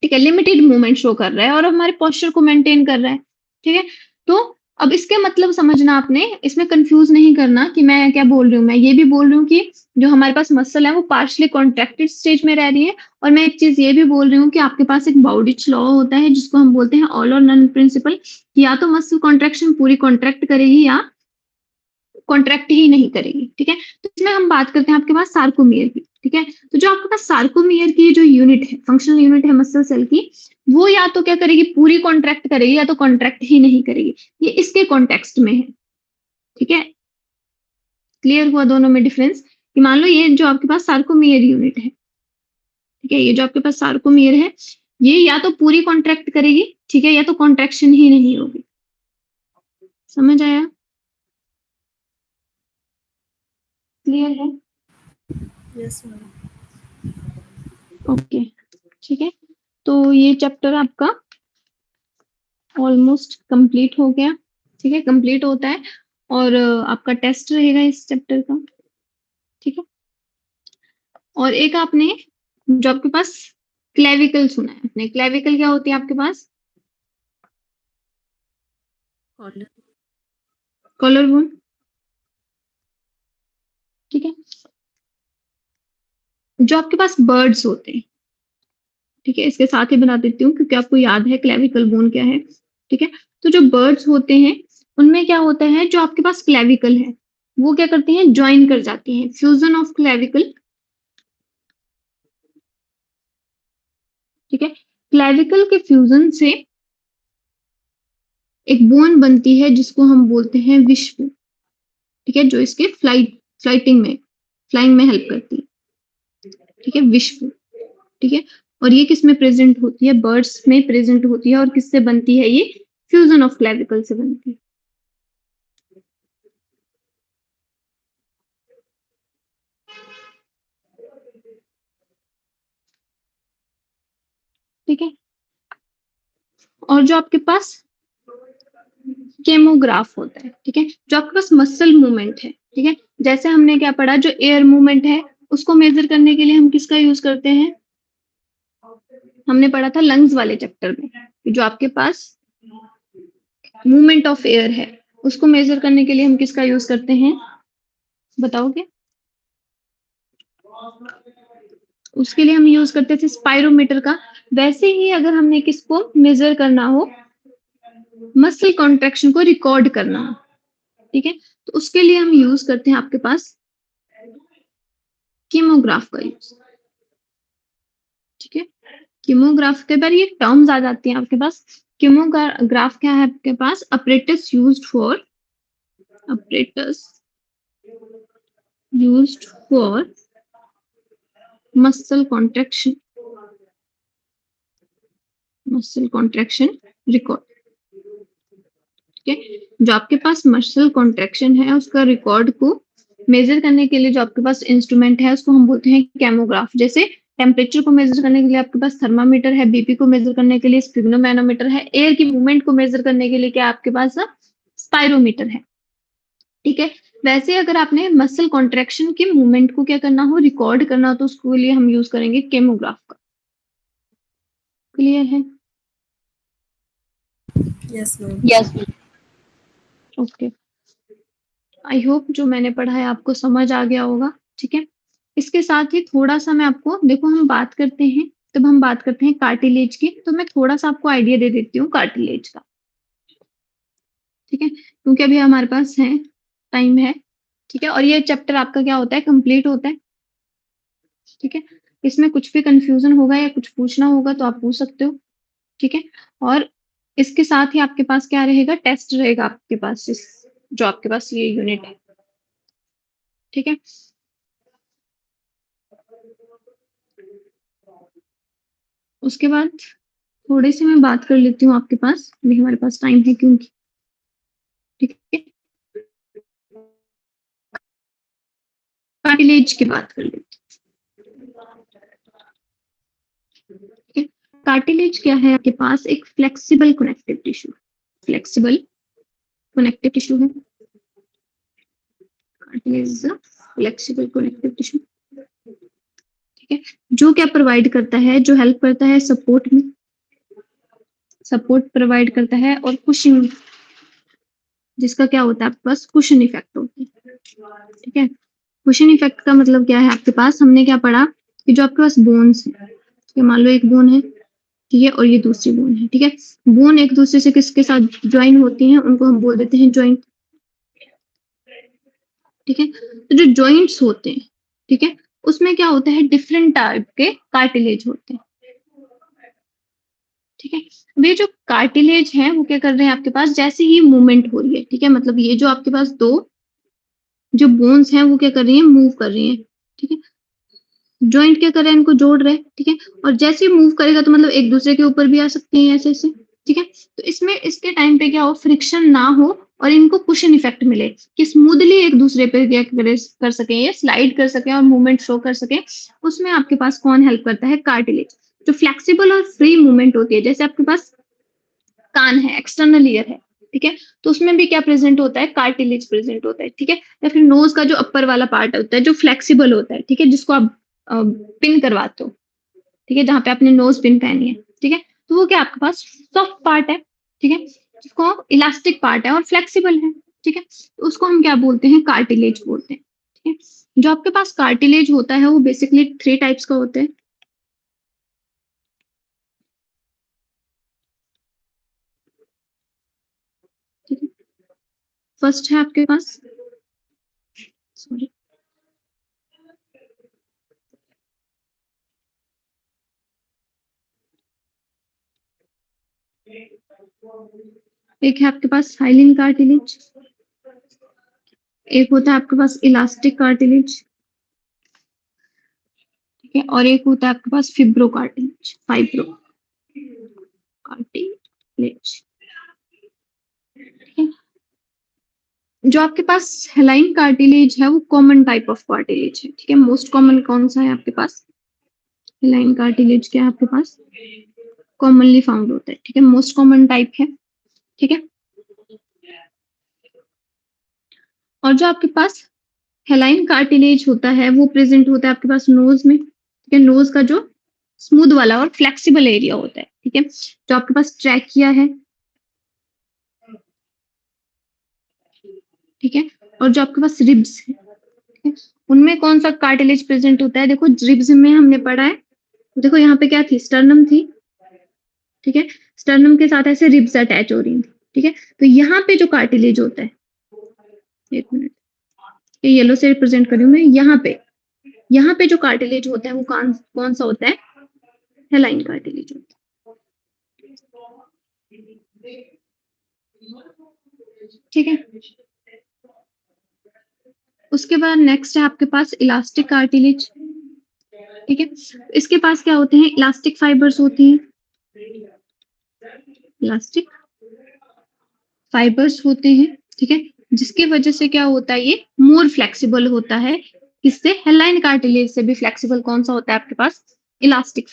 ठीक है, लिमिटेड मूवमेंट शो कर रहा है और हमारे पोस्चर को मेंटेन कर रहा है, ठीक है। तो अब इसके मतलब समझना, आपने इसमें कंफ्यूज नहीं करना कि मैं क्या बोल रही हूँ, मैं ये भी बोल रही हूँ कि जो हमारे पास मसल है वो पार्शियली कॉन्ट्रैक्टेड स्टेज में रह रही है, और मैं एक चीज ये भी बोल रही हूँ कि आपके पास एक बाउडिच लॉ होता है जिसको हम बोलते हैं ऑल और नन प्रिंसिपल, या तो मसल कॉन्ट्रैक्शन पूरी कॉन्ट्रैक्ट करेगी या कॉन्ट्रैक्ट ही नहीं करेगी, ठीक है। तो इसमें हम बात करते हैं आपके पास सार्कोमियर की, ठीक है। तो जो आपके पास सार्कोमियर की जो यूनिट है, फंक्शनल यूनिट है मसल सेल की, वो या तो क्या करेगी, पूरी कॉन्ट्रैक्ट करेगी या तो कॉन्ट्रैक्ट ही नहीं करेगी, ये इसके कॉन्टेक्स्ट में है, ठीक है। क्लियर हुआ दोनों में डिफरेंस, कि मान लो ये जो आपके पास सार्कोमियर यूनिट है, ठीक है, ये जो आपके पास सार्कोमियर है, ये या तो पूरी कॉन्ट्रैक्ट करेगी, ठीक है, या तो कॉन्ट्रैक्शन ही नहीं होगी। समझ आया, क्लियर है, यस मैम। ओके, ठीक है। तो ये चैप्टर आपका ऑलमोस्ट कंप्लीट हो गया, ठीक है, कंप्लीट होता है, और आपका टेस्ट रहेगा इस चैप्टर का, ठीक है। और एक आपने जो आपके पास क्लेविकल सुना है आपने, क्लेविकल क्या होती है आपके पास, कॉलर। कॉलर बोन, ठीक है, जो आपके पास बर्ड्स होते हैं, ठीक है, इसके साथ ही बना देती हूँ क्योंकि आपको याद है क्लेविकल बोन क्या है, ठीक है। तो जो बर्ड्स होते हैं उनमें क्या होता है, जो आपके पास क्लेविकल है वो क्या करती हैं, ज्वाइन कर जाती हैं, फ्यूजन ऑफ क्लेविकल, ठीक है। क्लेविकल के फ्यूजन से एक बोन बनती है जिसको हम बोलते हैं विश्व, ठीक है, जो इसके फ्लाइंग में हेल्प करती है, ठीक है, विश्व, ठीक है। और ये किस में प्रेजेंट होती है, बर्ड्स में प्रेजेंट होती है, और किससे बनती है ये, फ्यूजन ऑफ क्लेविकल से बनती है, ठीक है। और जो आपके पास केमोग्राफ होता है, ठीक है, जो आपके पास मसल मूवमेंट है, ठीक है, जैसे हमने क्या पढ़ा, जो एयर मूवमेंट है उसको मेजर करने के लिए हम किसका यूज करते हैं, हमने पढ़ा था लंग्स वाले चैप्टर में कि जो आपके पास मूवमेंट ऑफ एयर है उसको मेजर करने के लिए हम किसका यूज करते हैं, बताओगे, उसके लिए हम यूज करते थे स्पाइरोमीटर का। वैसे ही अगर हमने किसको मेजर करना हो, मसल कॉन्ट्रेक्शन को रिकॉर्ड करना हो, ठीक है, तो उसके लिए हम यूज करते हैं आपके पास कीमोग्राफ का यूज, ठीक है, कीमोग्राफ के बार ये टर्म्स आ जाती हैं आपके पास। कीमोग्राफ क्या है आपके पास? apparatus used for muscle contraction record। ठीक है, जो आपके पास मसल कॉन्ट्रैक्शन है उसका रिकॉर्ड को मेजर करने के लिए जो आपके पास इंस्ट्रूमेंट है उसको हम बोलते हैं कैमोग्राफ। जैसे टेम्परेचर को मेजर करने के लिए आपके पास थर्मामीटर है, बीपी को मेजर करने के लिए स्फिग्नोमैनोमीटर है, एयर की मूवमेंट को मेजर करने के लिए क्या आपके पास स्पायरोमीटर है। ठीक है, वैसे अगर आपने मसल कॉन्ट्रैक्शन के मूवमेंट को क्या करना हो, रिकॉर्ड करना हो, तो उसके लिए हम यूज करेंगे केमोग्राफ का। क्लियर है? Yes ma'am. Yes. Okay, I hope जो मैंने पढ़ा है आपको समझ आ गया होगा। ठीक है, इसके साथ ही थोड़ा सा मैं आपको, देखो हम बात करते हैं, तब हम बात करते हैं कार्टिलेज की, तो मैं थोड़ा सा आपको आइडिया दे देती हूँ कार्टिलेज का। ठीक है, क्योंकि अभी हमारे पास है, टाइम है। ठीक है, और ये चैप्टर आपका क्या होता है, कंप्लीट होता है। ठीक है, इसमें कुछ भी कंफ्यूजन होगा या कुछ पूछना होगा तो आप पूछ सकते हो। ठीक है, और इसके साथ ही आपके पास क्या रहेगा, टेस्ट रहेगा आपके पास, इस जो आपके पास ये यूनिट है। ठीक है, उसके बाद थोड़े से मैं बात कर लेती हूँ आपके पास, अभी हमारे पास टाइम है क्योंकि। ठीक है, कार्टिलेज की बात कर लेते हैं। कार्टिलेज क्या है आपके पास? एक flexible connective tissue, flexible connective tissue है कार्टिलेज, फ्लेक्सिबल कनेक्टिव टिश्यू। ठीक है, जो क्या प्रोवाइड करता है, जो हेल्प करता है सपोर्ट में, सपोर्ट प्रोवाइड करता है, और कुशन, जिसका क्या होता है आपके पास, कुशन इफेक्ट होता है। ठीक है, कुशन इफेक्ट का मतलब क्या है आपके पास, हमने क्या पढ़ा कि जो आपके पास बोन्स है, ठीक है, मान लो एक बोन है, ठीक है, और ये दूसरी बोन है। ठीक है, बोन एक दूसरे से किसके साथ ज्वाइन होती हैं, उनको हम बोल देते हैं ज्वाइंट। ठीक है, तो जो ज्वाइंट्स होते हैं, ठीक है, उसमें क्या होता है, डिफरेंट टाइप के कार्टिलेज होते हैं। ठीक है, अब ये जो कार्टिलेज है वो क्या कर रहे हैं आपके पास, जैसे ही मूवमेंट हो रही है, ठीक है, मतलब ये जो आपके पास दो जो बोन्स हैं वो क्या कर रही हैं, मूव कर रही हैं। ठीक है, जॉइंट क्या कर रहे हैं, इनको जोड़ रहे हैं। ठीक है, और जैसे ही मूव करेगा तो मतलब एक दूसरे के ऊपर भी आ सकते हैं ऐसे ऐसे। ठीक है, तो इसमें इसके टाइम पे क्या हो, फ्रिक्शन ना हो और इनको कुशन इफेक्ट मिले कि स्मूथली एक दूसरे पे क्या कर सके, ये स्लाइड कर सके और मूवमेंट शो कर सके। उसमें आपके पास कौन हेल्प करता है, कार्टिलेज। जो फ्लेक्सिबल और फ्री मूवमेंट होती है, जैसे आपके पास कान है, एक्सटर्नल ईयर है, ठीक है, तो उसमें भी क्या प्रेजेंट होता है, कार्टिलेज प्रेजेंट होता है। ठीक है, या फिर नोज का जो अपर वाला पार्ट होता है जो फ्लेक्सिबल होता है, ठीक है, जिसको आप पिन करवाते हो, ठीक है, जहां पे आपने नोज पिन पहनी है। ठीक है, तो वो क्या आपके पास सॉफ्ट पार्ट है। ठीक है, जिसको इलास्टिक पार्ट है और फ्लेक्सिबल है। ठीक है, तो उसको हम क्या बोलते हैं, कार्टिलेज बोलते हैं। ठीक है, जो आपके पास कार्टिलेज होता है वो बेसिकली 3 टाइप्स का होता है। ठीक है, फर्स्ट है आपके पास, सॉरी, एक है आपके पास हाइलिन कार्टिलेज, एक होता है आपके पास इलास्टिक कार्टिलेज, ठीक है, और एक होता है आपके पास फिब्रो कार्टिलेज, फाइब्रो कार्टिलेज। ठीक है, जो आपके पास हेलाइन कार्टिलेज है वो कॉमन टाइप ऑफ कार्टिलेज है। ठीक है, मोस्ट कॉमन कौन सा है आपके पास, हेलाइन कार्टिलेज क्या है आपके पास, कॉमनली फाउंड होता है। ठीक है, मोस्ट कॉमन टाइप है। ठीक है, और जो आपके पास हेलाइन कार्टिलेज होता है वो प्रेजेंट होता है आपके पास नोज में। ठीक है, नोज का जो स्मूथ वाला और फ्लेक्सिबल एरिया होता है। ठीक है, जो आपके पास ट्रैकिया है, ठीक है, और जो आपके पास रिब्स है, ठीक है, उनमें कौन सा कार्टिलेज प्रेजेंट होता है, देखो रिब्स में हमने पढ़ा है, देखो यहाँ पे क्या थी, स्टर्नम थी। ठीक है, स्टर्नम के साथ ऐसे रिब्स अटैच हो रही थी। ठीक है, तो यहाँ पे जो कार्टिलेज होता है, एक मिनट, ये येलो से रिप्रेजेंट कर रही हूँ मैं, यहाँ पे जो कार्टिलेज होता है वो कौन कौन सा होता है, हेलाइन कार्टिलेज होता है। ठीक है, उसके बाद नेक्स्ट है आपके पास इलास्टिक कार्टिलेज। ठीक है, इसके पास क्या होते हैं, इलास्टिक फाइबर्स होती हैं, इलास्टिक फाइबर्स होते हैं। ठीक है, जिसकी वजह से क्या होता है, ये मोर फ्लेक्सिबल होता है। किससे, हेलाइन कार्टिलेज से भी फ्लेक्सिबल कौन सा होता है आपके पास, इलास्टिक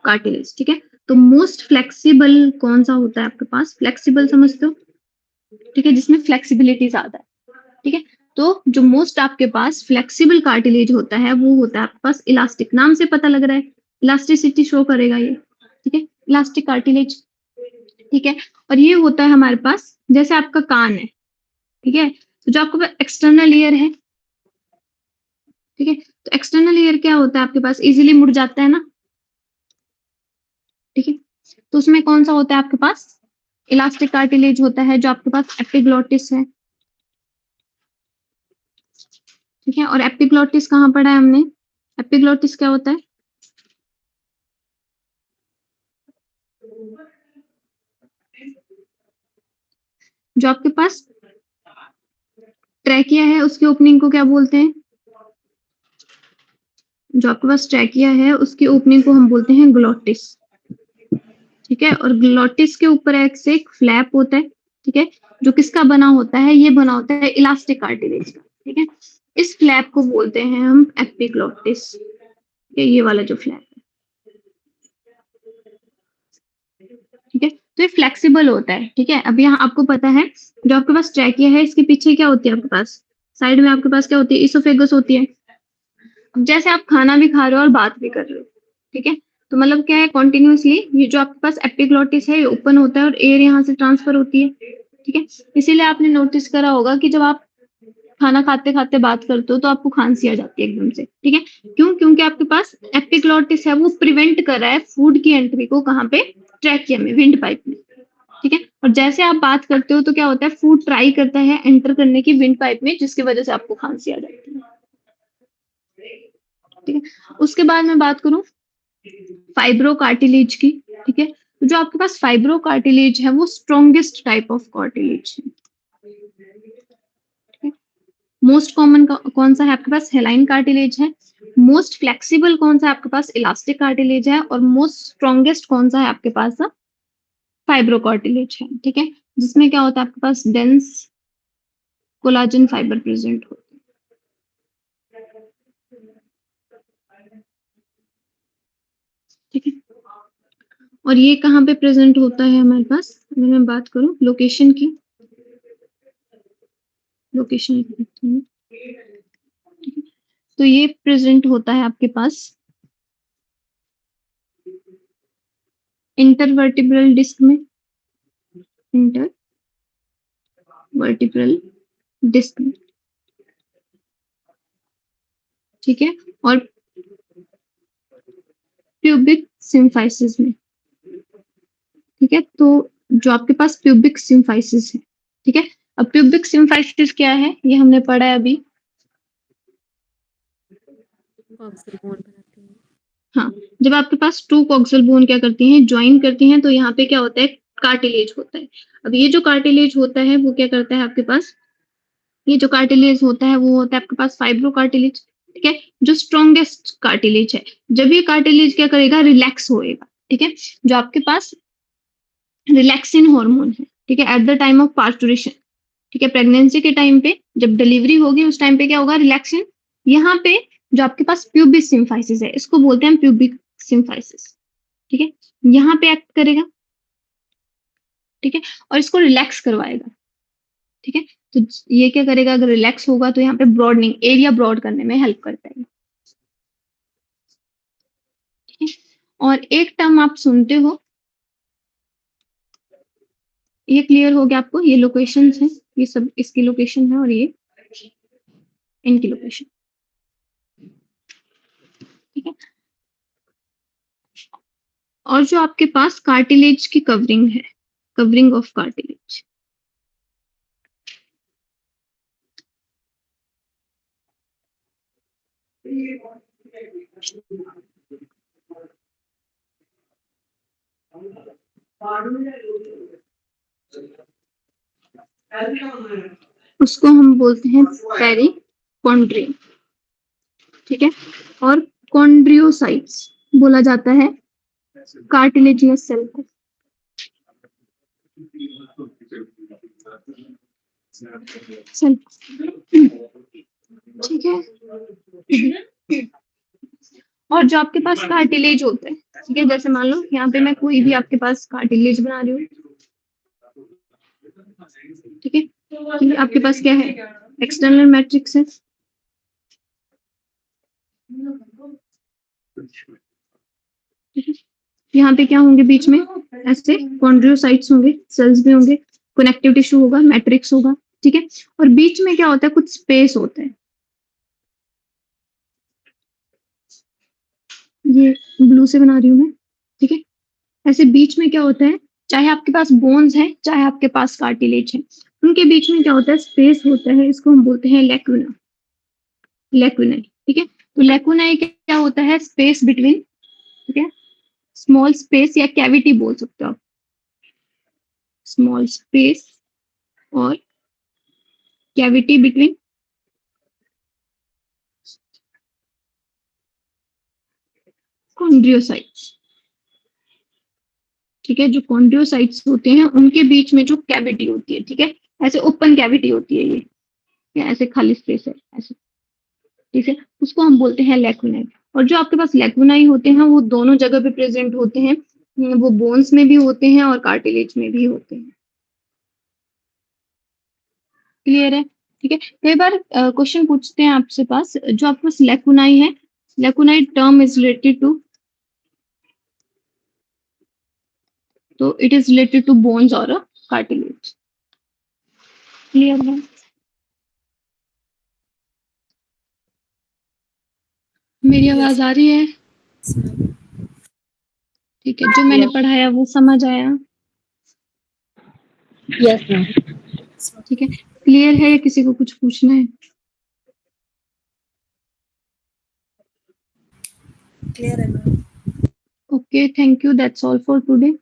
कार्टिलेज। ठीक है, तो मोस्ट फ्लेक्सिबल कौन सा होता है आपके पास, फ्लेक्सिबल समझते हो, ठीक है, जिसमें फ्लेक्सिबिलिटी ज्यादा है। ठीक है, तो जो मोस्ट आपके पास फ्लेक्सिबल कार्टिलेज होता है वो होता है आपके पास इलास्टिक। नाम से पता लग रहा है, इलास्टिसिटी शो करेगा ये। ठीक है, इलास्टिक कार्टिलेज। ठीक है, और ये होता है हमारे पास, जैसे आपका कान है, ठीक है, तो जो आपके पास एक्सटर्नल ईयर है, ठीक है, तो एक्सटर्नल ईयर क्या होता है आपके पास, इजीली मुड़ जाता है ना। ठीक है, तो उसमें कौन सा होता है आपके पास, इलास्टिक कार्टिलेज होता है। जो आपके पास एपिग्लोटिस है, ठीक है, और एपिग्लोटिस कहाँ पढ़ा है हमने, एपिग्लोटिस क्या होता है, जो आपके पास ट्रैकिया है उसकी ओपनिंग को क्या बोलते हैं, जो आपके पास ट्रैकिया है उसकी ओपनिंग को हम बोलते हैं ग्लोटिस। ठीक है, और ग्लोटिस के ऊपर एक फ्लैप होता है। ठीक है, जो किसका बना होता है, ये बना होता है इलास्टिक कार्टिलेज का। ठीक है, इस फ्लैप को बोलते हैं हम एपिग्लोटिस, ये वाला जो फ्लैप है। ठीक है, तो ये फ्लेक्सिबल होता है। ठीक है, अब यहाँ आपको पता है, जो आपके पास ट्रैकिया है इसके पीछे क्या होती है आपके पास, साइड में आपके पास क्या होती है, इसोफेगस होती है। अब जैसे आप खाना भी खा रहे हो और बात भी कर रहे हो, ठीक है, तो मतलब क्या है, कॉन्टिन्यूसली ये जो आपके पास एपिग्लोटिस है ये ओपन होता है और एयर यहाँ से ट्रांसफर होती है। ठीक है, इसीलिए आपने नोटिस करा होगा कि जब आप खाना खाते खाते बात करते हो तो आपको खांसी आ जाती है एकदम से। ठीक है, क्यों, क्योंकि आपके पास एपिग्लोटिस है, वो प्रिवेंट कर रहा है फूड की एंट्री को, कहाँ पे, ट्रैकिया में, विंड पाइप में। ठीक है, और जैसे आप बात करते हो तो क्या होता है, फूड ट्राई करता है एंटर करने की विंड पाइप में, जिसकी वजह से आपको खांसी आ जाती है। ठीक है, उसके बाद मैं बात करूं फाइब्रो कार्टिलेज की। ठीक है, तो जो आपके पास फाइब्रो कार्टिलेज है वो स्ट्रॉन्गेस्ट टाइप ऑफ कार्टिलेज है। मोस्ट कॉमन कौन सा है आपके पास, हेलाइन कार्टिलेज है। मोस्ट फ्लेक्सिबल कौन सा है आपके पास, इलास्टिक कार्टिलेज है। और मोस्ट स्ट्रॉन्गेस्ट कौन सा है आपके पास, फाइब्रो कार्टिलेज है। ठीक है, जिसमें क्या होता है आपके पास, डेंस कोलाजन फाइबर प्रेजेंट होता है। ठीक है, और ये कहाँ पे प्रेजेंट होता है हमारे पास, अगर मैं बात करूं लोकेशन की, लोकेशन तो ये प्रेजेंट होता है आपके पास इंटरवर्टिब्रल डिस्क में, इंटरवर्टिब्रल डिस्क में। ठीक है, और प्यूबिक सिम्फाइसिस में। ठीक है, तो जो आपके पास प्यूबिक सिम्फाइसिस है, ठीक है, अब प्यूबिक सिम्फाइसिस क्या है ये हमने पढ़ा है अभी। कॉक्सिल बोन बनाते हैं। हाँ, जब आपके पास टू कॉक्सियल बोन क्या करती हैं, ज्वाइन करती हैं, तो यहाँ पे क्या होता है, कार्टिलेज होता है। अब ये जो कार्टिलेज होता है वो क्या करता है आपके पास, ये जो कार्टिलेज होता है वो होता है आपके पास फाइब्रो कार्टिलेज। ठीक है, जो स्ट्रॉन्गेस्ट कार्टिलेज है। जब ये कार्टिलेज क्या करेगा, रिलैक्स होएगा। ठीक है, जो आपके पास रिलैक्सिन हार्मोन है, ठीक है, at the time of parturition. ठीक है, प्रेगनेंसी के टाइम पे जब डिलीवरी होगी उस टाइम पे क्या होगा, रिलैक्सिन। यहाँ पे जो आपके पास प्यूबिक सिम्फाइसिस है इसको बोलते हैं प्यूबिक सिम्फाइसिस। ठीक है, यहाँ पे एक्ट करेगा। ठीक है, और इसको रिलैक्स करवाएगा। ठीक है, तो ये क्या करेगा, अगर रिलैक्स होगा तो यहाँ पे ब्रॉडनिंग, एरिया ब्रॉड करने में हेल्प करता है। ठीक है, और एक टर्म आप सुनते हो, ये क्लियर हो गया आपको, ये लोकेशन है, ये सब इसकी लोकेशन है और ये इनकी लोकेशन। ठीक है, और जो आपके पास कार्टिलेज की कवरिंग है, कवरिंग ऑफ कार्टिलेज, उसको हम बोलते हैं पेरिकॉन्ड्रियम, ठीक है। और कॉन्ड्रियोसाइट्स बोला जाता है कार्टिलेजिनस सेल को। सेल, ठीक है। और जो आपके पास कार्टिलेज होता है, ठीक है, जैसे मान लो यहाँ पे मैं कोई भी आपके पास कार्टिलेज बना रही हूँ, ठीक है। ये आपके पास क्या है, एक्सटर्नल मैट्रिक्स है, ठीक है। यहाँ पे क्या होंगे बीच में, ऐसे कॉन्ड्रियोसाइट्स होंगे, सेल्स भी होंगे, कनेक्टिव टिश्यू होगा, मैट्रिक्स होगा, ठीक है। और बीच में क्या होता है, कुछ स्पेस होता है, ये ब्लू से बना रही हूँ मैं, ठीक है। ऐसे बीच में क्या होता है, चाहे आपके पास बोन्स है चाहे आपके पास कार्टिलेज है, उनके बीच में क्या होता है, स्पेस होता है, इसको हम बोलते हैं लैक्यूना, लैक्यूनाई, ठीक है। तो लैक्यूनाई क्या होता है, स्पेस बिटवीन, ठीक है, स्मॉल स्पेस या कैविटी बोल सकते हो आप, स्मॉल स्पेस और कैविटी बिटवीन कॉन्ड्रियोसाइट्स, ठीक है। जो कॉन्ड्रियोसाइट्स होते हैं उनके बीच में जो कैविटी होती है, ठीक है, ऐसे ओपन कैविटी होती है ये, या ऐसे खाली स्पेस है ऐसे, ठीक है, उसको हम बोलते हैं लैक्यूनाई। और जो आपके पास लैक्यूनाई होते हैं वो दोनों जगह पे प्रेजेंट होते हैं, वो बोन्स में भी होते हैं और कार्टिलेज में भी होते हैं, क्लियर है, ठीक है। कई बार क्वेश्चन पूछते हैं आपसे पास, जो आपके पास लैक्यूनाई है, lacunae term is related to, तो it is related to bones और कार्टिलेज, क्लियर है। मेरी आवाज आ रही है, ठीक है, जो मैंने पढ़ाया वो समझ आया, यस मैम। ठीक है, क्लियर है या किसी को कुछ पूछना है? क्लियर है ma'am. Okay, thank you. That's all for today.